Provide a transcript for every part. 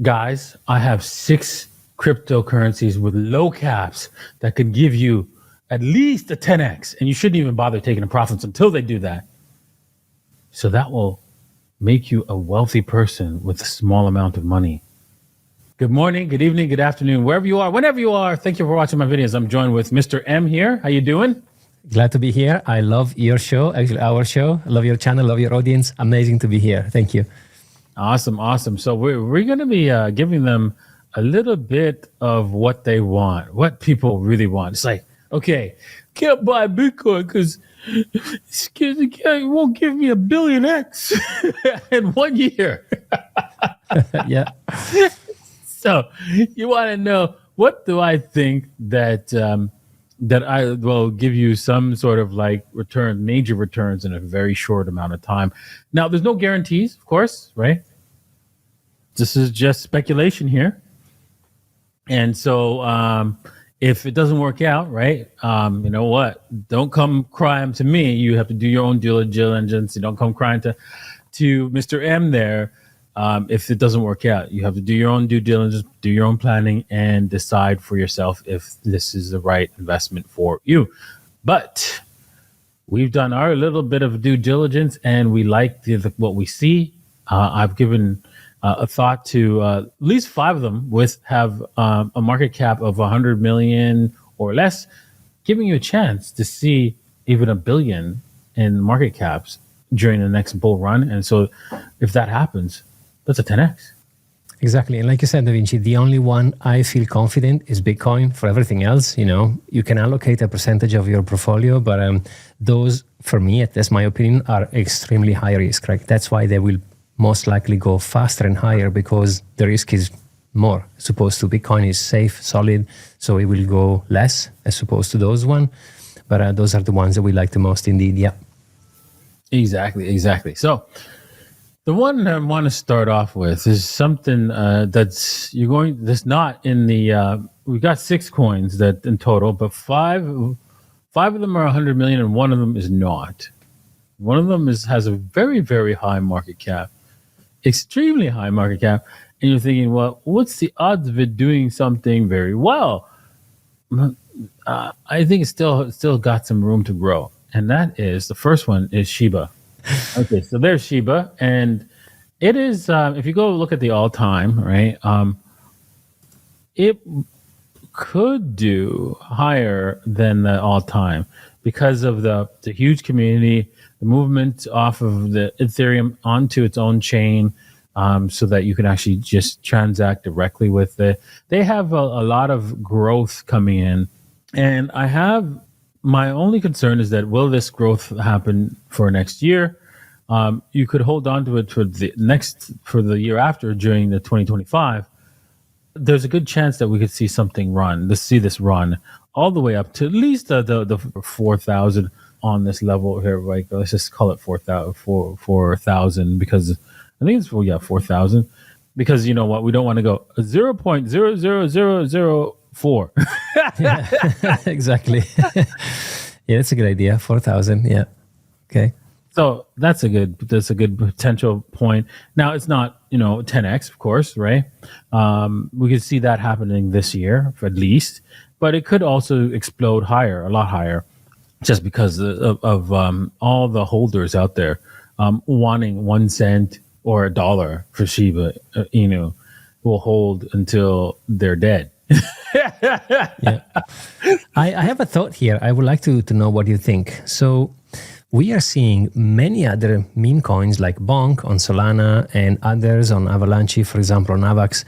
Guys, I have 6 cryptocurrencies with low caps that could give you at least a 10x, and you shouldn't even bother taking the profits until they do that. So that will make you a wealthy person with a small amount of money. Good morning, good evening, good afternoon, wherever you are, whenever you are. Thank you for watching my videos. I'm joined with Mr. M here. How you doing? Glad to be here. I love your show, actually our show. I love your channel, love your audience. Amazing to be here. Thank you. Awesome. So we're going to be giving them a little bit of what they want, what people really want. It's like, okay, can't buy Bitcoin because it won't give me $1 billion X in 1 year. Yeah. So you want to know, what do I think that that I will give you some sort of like return, major returns in a very short amount of time? Now, there's no guarantees, of course, right? This is just speculation here. And so if it doesn't work out, right, you know what? Don't come crying to me. You have to do your own due diligence. You don't come crying to Mr. M there. If it doesn't work out, you have to do your own due diligence, do your own planning, and decide for yourself if this is the right investment for you. But we've done our little bit of due diligence, and we like what we see. I've given a thought to at least 5 of them have a market cap of 100 million or less, giving you a chance to see even $1 billion in market caps during the next bull run. And so if that happens, that's a 10x. Exactly. And like you said, Da Vinci, the only one I feel confident is Bitcoin. For everything else, you can allocate a percentage of your portfolio, but those, for me, that's my opinion, are extremely high risk, right? That's why they will most likely go faster and higher, because the risk is more as opposed to Bitcoin is safe, solid, so it will go less as opposed to those one. But those are the ones that we like the most indeed, yeah. Exactly. So the one I want to start off with is something that's not in the, we got 6 coins that in total, but five of them are 100 million and one of them is not. One of them has a very, very high market cap, extremely high market cap. And you're thinking, well, what's the odds of it doing something very well? I think it's still got some room to grow. And that is, the first one is SHIBA. Okay, so there's SHIBA, and it is, if you go look at the all-time, right, it could do higher than the all-time because of the huge community, the movement off of the Ethereum onto its own chain, so that you can actually just transact directly with it. They have a lot of growth coming in, and my only concern is that, will this growth happen for next year? You could hold on to it for the year after, during the 2025. There's a good chance that we could see this run all the way up to at least the 4,000 on this level here. Like, let's just call it 4,000 because I think it's 4,000, because you know what, we don't want to go 0.00004. Yeah, exactly. Yeah, that's a good idea. 4,000. Yeah. Okay. So that's a good potential point. Now, it's not 10x, of course, right? We could see that happening this year at least, but it could also explode higher, a lot higher, just because of all the holders out there wanting 1 cent or $1 for SHIBA. Will hold until they're dead. Yeah. I have a thought here. I would like to know what you think. So we are seeing many other meme coins like Bonk on Solana and others on Avalanche, for example, on Avax.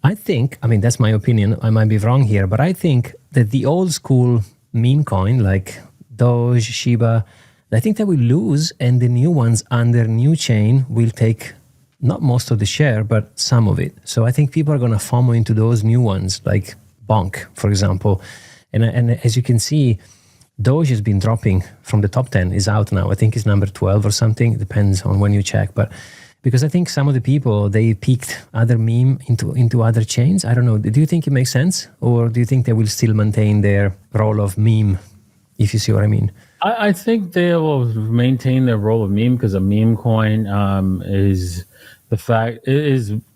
I think, that's my opinion, I might be wrong here, but I think that the old school meme coin like Doge, SHIBA, I think they will lose, and the new ones under new chain will take not most of the share, but some of it. So I think people are going to FOMO into those new ones like Bonk, for example. And as you can see, Doge has been dropping from the top 10, is out now. I think it's number 12 or something. It depends on when you check. But because I think some of the people, they peaked other meme into other chains. I don't know. Do you think it makes sense? Or do you think they will still maintain their role of meme, if you see what I mean? I think they will maintain their role of meme, because a meme coin is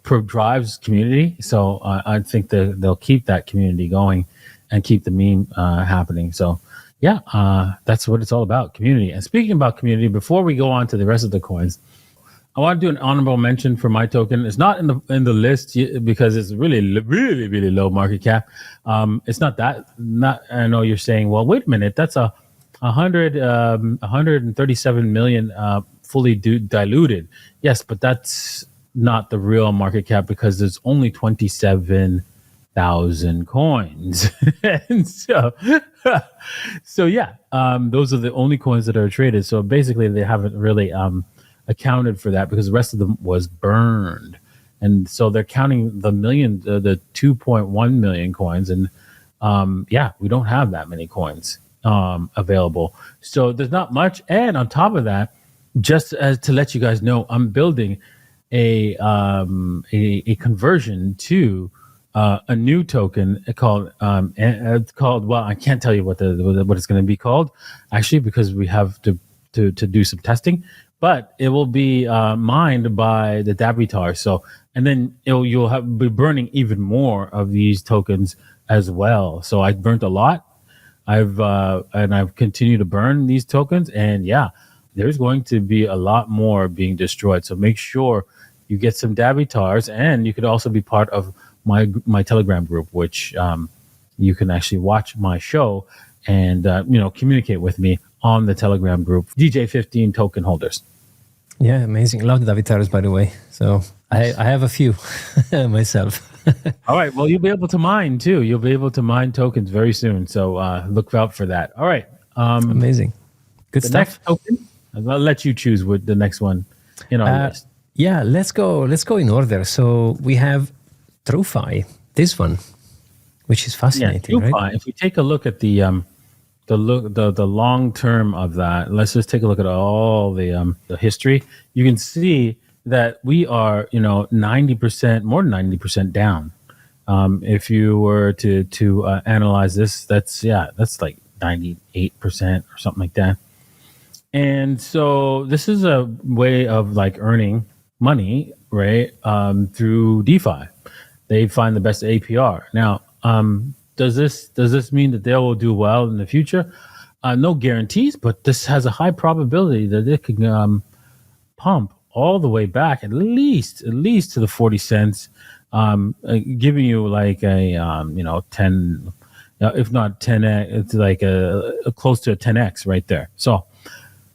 drives community. So I think that they'll keep that community going and keep the meme happening. So yeah, that's what it's all about, community. And speaking about community, before we go on to the rest of the coins, I want to do an honorable mention for my token. It's not in the list because it's really low market cap. It's not that. Not. I know you're saying, well, wait a minute, that's a 137 million fully diluted. Yes, but that's not the real market cap because there's only 27,000 coins. And so yeah, those are the only coins that are traded. So basically, they haven't really accounted for that because the rest of them was burned. And so they're counting the 2.1 million coins. And yeah, we don't have that many coins available. So there's not much. And on top of that, just as to let you guys know, I'm building a conversion to a new token called well, I can't tell you what it's going to be called actually because we have to do some testing, but it will be mined by the DAVITAR. So and then you'll be burning even more of these tokens as well. So I burnt a lot. I've continued to burn these tokens, and yeah, there's going to be a lot more being destroyed. So make sure you get some DAVITARs, and you could also be part of my Telegram group, which you can actually watch my show and communicate with me on the Telegram group, DJ15 token holders. Yeah, amazing. Love the DAVITARs, by the way. So I have a few myself. All right. Well, you'll be able to mine too. You'll be able to mine tokens very soon. So look out for that. All right. Amazing. Good stuff. Next token, I'll let you choose with the next one in our list. Yeah, let's go in order. So we have TrueFi, this one, which is fascinating, TrueFi, right? If we take a look at the long term of that, let's just take a look at all the history. You can see that we are 90%, more than 90% down. If you were to analyze this, that's like 98% or something like that. And so this is a way of like earning money, right? Through DeFi. They find the best APR. Now, does this mean that they will do well in the future? No guarantees, but this has a high probability that it can pump all the way back at least to the 40 cents, giving you like a 10, if not 10x, it's like a close to a 10x right there. So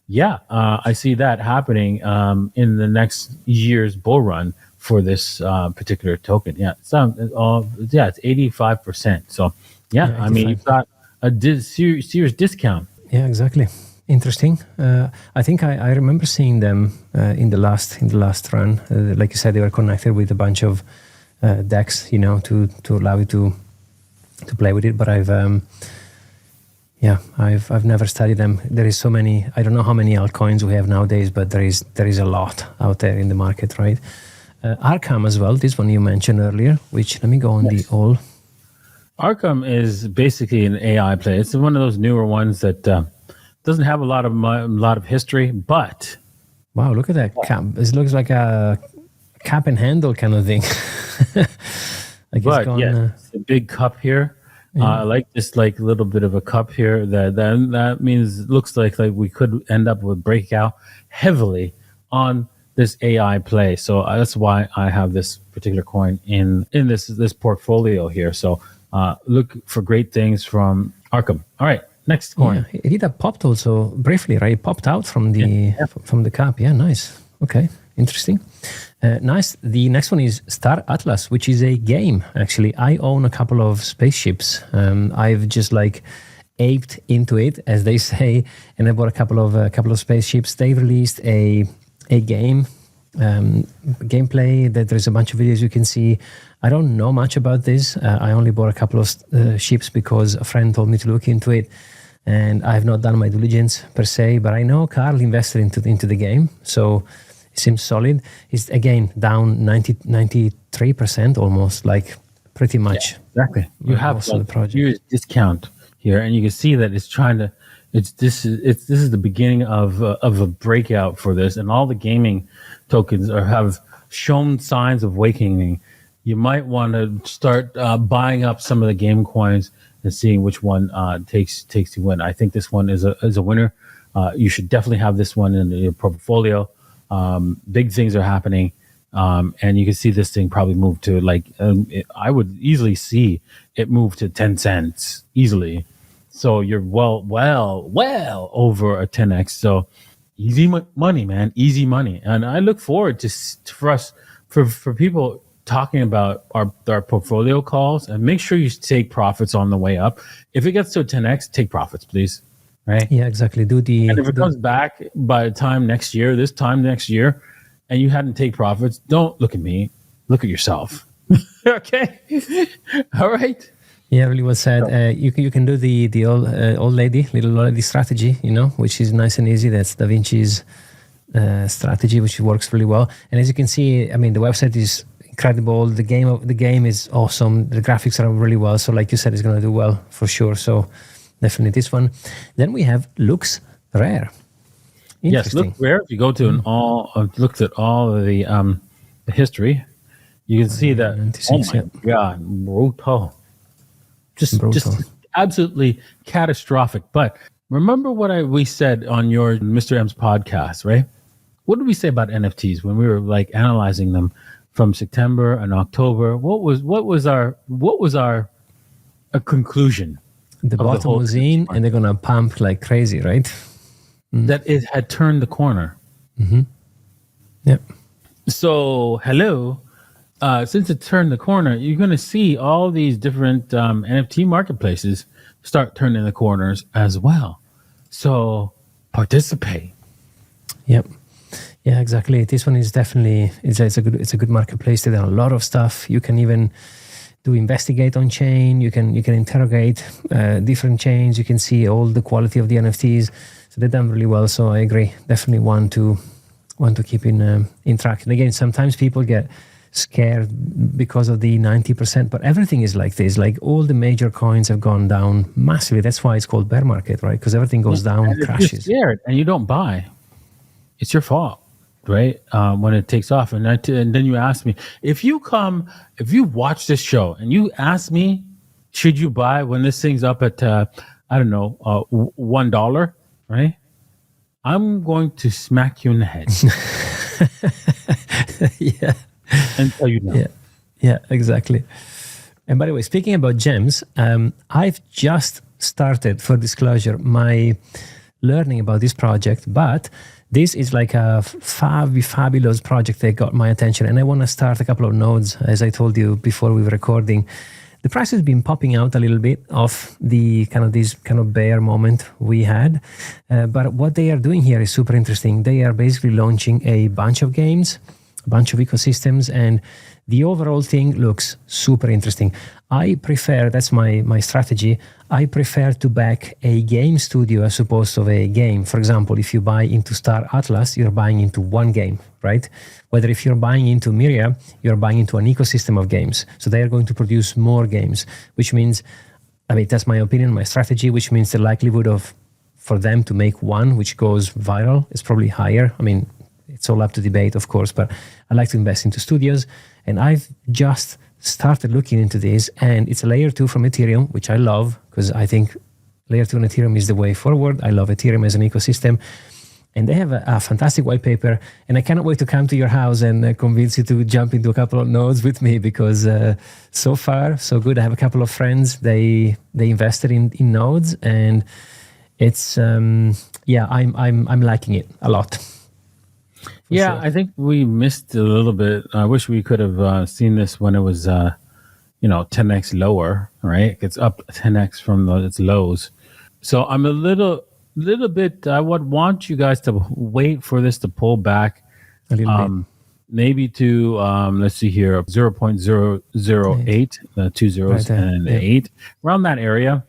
yeah, I see that happening in the next year's bull run for this particular token. Yeah, it's 85%. So yeah, I mean, you've got a serious discount. Yeah, exactly. Interesting. I think I remember seeing them in the last run. Like you said, they were connected with a bunch of decks, to allow you to play with it. But I've never studied them. There is so many. I don't know how many altcoins we have nowadays, but there is a lot out there in the market, right? Arkham as well. This one you mentioned earlier. Which let me go on the all. Arkham is basically an AI play. It's one of those newer ones that doesn't have a lot of history, but wow, look at that cap! It looks like a cap and handle kind of thing. It's a big cup here. I like this like little bit of a cup here. That means looks like we could end up with breakout heavily on this AI play. So that's why I have this particular coin in this portfolio here. So look for great things from Arkham. All right, next coin. Yeah, it had popped also briefly, right? It popped out from the cap. Yeah, nice. Okay, interesting. Nice. The next one is Star Atlas, which is a game. Actually, I own a couple of spaceships. I've just aped into it, as they say, and I bought a couple of spaceships. They released a game gameplay that there's a bunch of videos you can see. I don't know much about this. I only bought a couple of ships because a friend told me to look into it, and I have not done my diligence per se, but I know Carl invested into the game, so it seems solid. It's again down 93% almost, pretty much. Yeah, exactly. You have the project. Huge discount here, and you can see that it's trying to. This is the beginning of a breakout for this, and all the gaming tokens have shown signs of awakening, you might want to start buying up some of the game coins and seeing which one takes to win. I think this one is a winner. You should definitely have this one in your portfolio. Big things are happening, and you can see this thing probably move to I would easily see it move to 10 cents easily. So you're well over a 10x. So easy money, man, easy money. And I look forward for people talking about our portfolio calls, and make sure you take profits on the way up. If it gets to a 10x, take profits, please. Right? Yeah, exactly. And if it comes back by this time next year, and you hadn't take profits, don't look at me. Look at yourself. Okay. All right. Yeah, really well said. You can do the little old lady strategy, which is nice and easy. That's Da Vinci's strategy, which works really well. And as you can see, I mean, the website is incredible. The game is awesome. The graphics are really well. So, like you said, it's going to do well for sure. So, definitely this one. Then we have LooksRare. Yes, LooksRare. If you go to looked at all of the history, you can see that. Oh my God, brutal. Just absolutely catastrophic. But remember what we said on your Mr. M's podcast, right? What did we say about NFTs when we were like analyzing them from September and October? What was our conclusion? The bottom was in, and they're gonna pump like crazy, right? That it had turned the corner. Mm-hmm. Yep. So hello. Since it turned the corner, you're going to see all these different NFT marketplaces start turning the corners as well. So participate. Yep. Yeah, exactly. This one is definitely it's a good marketplace. They've done a lot of stuff. You can even do investigate on chain. You can interrogate different chains. You can see all the quality of the NFTs. So they've done really well. So I agree. Definitely want to keep in track. And again, sometimes people get scared because of the 90%, but everything is like this. Like all the major coins have gone down massively. That's why it's called bear market, right? Because everything goes down, and crashes. If you're scared and you don't buy, it's your fault, right? When it takes off, and then you ask me, if you watch this show and you ask me, should you buy when this thing's up at $1, right? I'm going to smack you in the head. Yeah. And tell you no. Yeah, exactly. And by the way, speaking about gems, I've just started, for disclosure, my learning about this project, but this is like a fabulous project that got my attention, and I want to start a couple of nodes. As I told you before we were recording, the price has been popping out a little bit of the this bear moment we had, but what they are doing here is super interesting. They are basically launching a bunch of games, a bunch of ecosystems, and the overall thing looks super interesting. I prefer, that's my strategy, I prefer to back a game studio as opposed to a game. For example, if you buy into Star Atlas, you're buying into one game, right? Whether if you're buying into Myria, you're buying into an ecosystem of games. So they are going to produce more games, which means, that's my opinion, my strategy, which means the likelihood for them to make one which goes viral is probably higher. It's all up to debate, of course, but I like to invest into studios. And I've just started looking into this, and it's a layer 2 from Ethereum, which I love because I think layer 2 on Ethereum is the way forward. I love Ethereum as an ecosystem. And they have a fantastic white paper, and I cannot wait to come to your house and convince you to jump into a couple of nodes with me, because so far, so good. I have a couple of friends, they invested in nodes, and it's, I'm liking it a lot. Yeah, sure. I think we missed a little bit. I wish we could have seen this when it was, 10x lower, right? It's up 10x from its lows. So I'm a little bit. I would want you guys to wait for this to pull back a little bit, maybe to let's see here, 0.008, 2 zeros right and 8, around that area,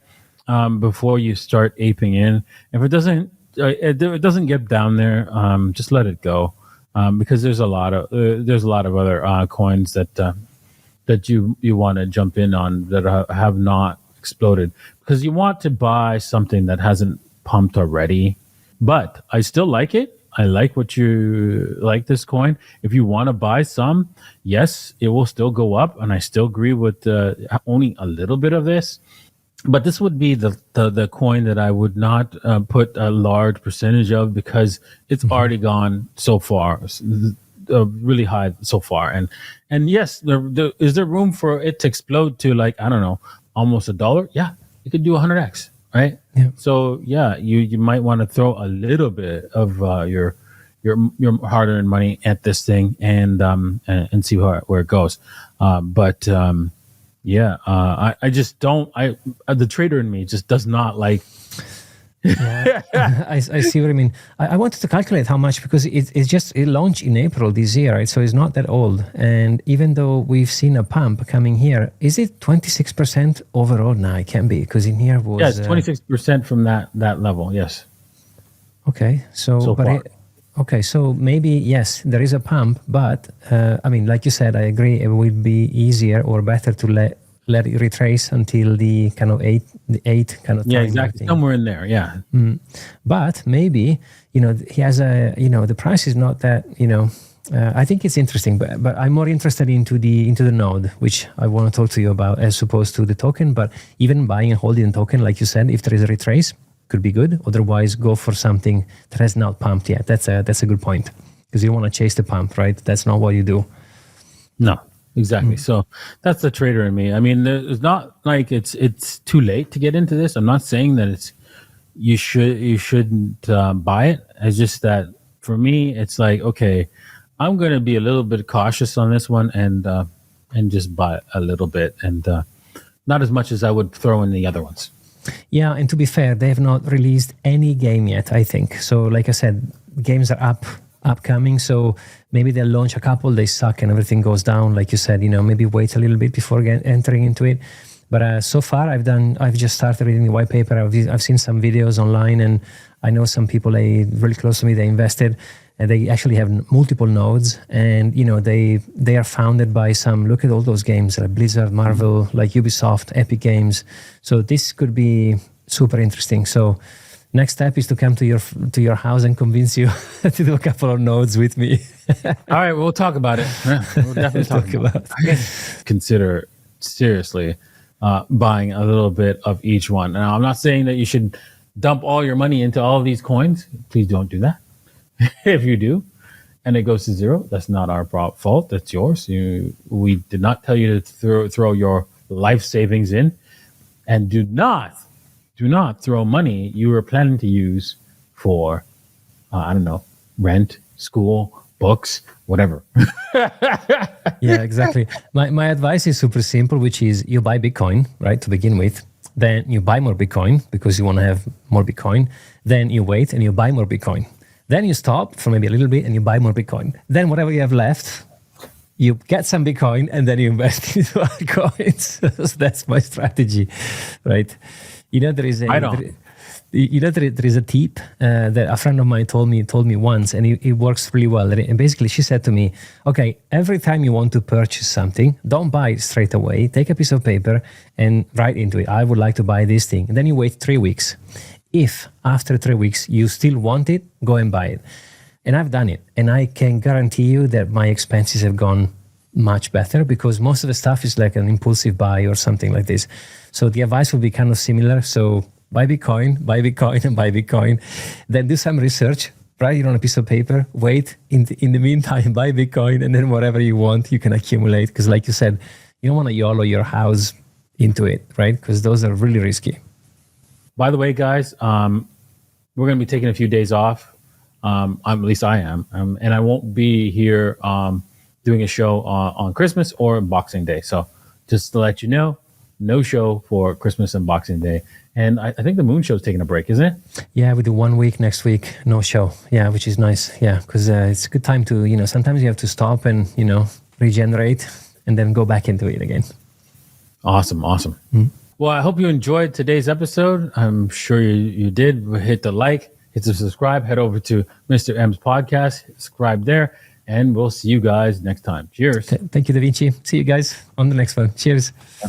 before you start aping in. If it doesn't get down there, just let it go, because there's a lot of other coins that you want to jump in on that have not exploded, because you want to buy something that hasn't pumped already. But I still like it. I like what you like this coin. If you want to buy some, yes, it will still go up, and I still agree with owning a little bit of this. But this would be the coin that I would not put a large percentage of, because it's already gone so far, really high so far. And yes, is there room for it to explode to, like, I don't know, almost $1? Yeah, you could do 100x, right? Yeah. So yeah, you might want to throw a little bit of your hard-earned money at this thing and see where it goes. I just don't. The trader in me just does not like. Yeah, I see what I mean. I wanted to calculate how much, because it launched in April this year, right? So it's not that old. And even though we've seen a pump coming here, is it 26% overall? No, it can't be, because in here was... Yeah, it's 26% from that level, yes. Okay, so maybe, yes, there is a pump, but I mean, like you said, I agree, it would be easier or better to let it retrace until the kind of eight kind of time. Yeah, exactly. Somewhere in there, yeah. But maybe, he has the price is not that, I think it's interesting, but I'm more interested into the node, which I want to talk to you about, as opposed to the token. But even buying and holding a token, like you said, if there is a retrace, could be good. Otherwise, go for something that has not pumped yet. That's a good point, because you don't want to chase the pump, right? That's not what you do. No. Exactly. So that's the trader in me. I mean, it's not like it's too late to get into this. I'm not saying that you shouldn't buy it. It's just that for me, it's like, okay, I'm going to be a little bit cautious on this one and just buy a little bit, and not as much as I would throw in the other ones. Yeah, and to be fair, they have not released any game yet, I think. So like I said, games are upcoming, so maybe they'll launch a couple, they suck and everything goes down, like you said, maybe wait a little bit before entering into it. But so far I've just started reading the white paper. I've seen some videos online, and I know some people really close to me, they invested, and they actually have multiple nodes, and they are founded by look at all those games like Blizzard, Marvel, like Ubisoft, Epic Games. So this could be super interesting. So next step is to come to your house and convince you to do a couple of nodes with me. All right, we'll talk about it. Yeah, we'll definitely talk about it. I guess consider seriously buying a little bit of each one. Now, I'm not saying that you should dump all your money into all of these coins. Please don't do that. If you do, and it goes to zero, that's not our fault. That's yours. We did not tell you to throw your life savings in, and do not throw money you were planning to use for, I don't know, rent, school, books, whatever. Yeah, exactly. My advice is super simple, which is you buy Bitcoin, right, to begin with. Then you buy more Bitcoin because you want to have more Bitcoin. Then you wait and you buy more Bitcoin. Then you stop for maybe a little bit and you buy more Bitcoin. Then whatever you have left, you get some Bitcoin and then you invest into other coins. So that's my strategy, right? There is a tip that a friend of mine told me once, and it works really well. And basically, she said to me, "Okay, every time you want to purchase something, don't buy it straight away. Take a piece of paper and write into it, I would like to buy this thing. And then you wait 3 weeks. If after 3 weeks you still want it, go and buy it." And I've done it, and I can guarantee you that my expenses have gone much better, because most of the stuff is like an impulsive buy or something like this. So the advice will be kind of similar. So buy Bitcoin, and buy Bitcoin. Then do some research, write it on a piece of paper, wait. In the meantime, buy Bitcoin, and then whatever you want, you can accumulate. Because like you said, you don't want to YOLO your house into it, right? Because those are really risky. By the way, guys, we're going to be taking a few days off. At least I am. And I won't be here doing a show on Christmas or Boxing Day. So just to let you know, no show for Christmas and Boxing Day. And I think the Moon Show's taking a break, isn't it? Yeah, we do 1 week next week, no show. Yeah, which is nice. Yeah, because it's a good time to, sometimes you have to stop and, regenerate and then go back into it again. Awesome. Well, I hope you enjoyed today's episode. I'm sure you did. Hit the like, hit the subscribe, head over to Mr. M's podcast, subscribe there, and we'll see you guys next time. Cheers. Thank you, Da Vinci. See you guys on the next one. Cheers. Yeah.